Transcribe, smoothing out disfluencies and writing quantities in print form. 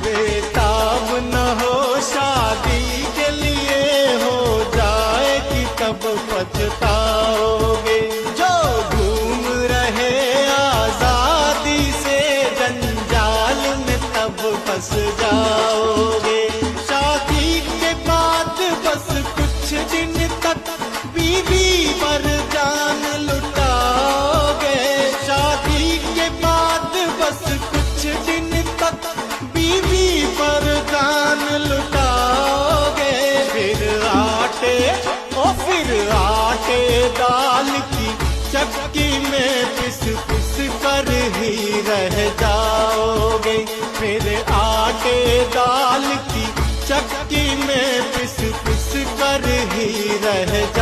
बेताब न हो शादी के लिए, हो जाएगी तब पछताओगे। जो घूम रहे आजादी से जंजाल में तब फंस जाओगे। शादी के बाद बस कुछ दिन तक बीवी पर जान लुटाओगे। शादी के बाद बस कुछ दिन तक बीवी पर जान लुटाओगे। फिर आटे दाल की चक्की में पिस पिस कर ही रह जाओगे। फिर आटे दाल की चक्की में पिस पिस कर ही रह जाओगे।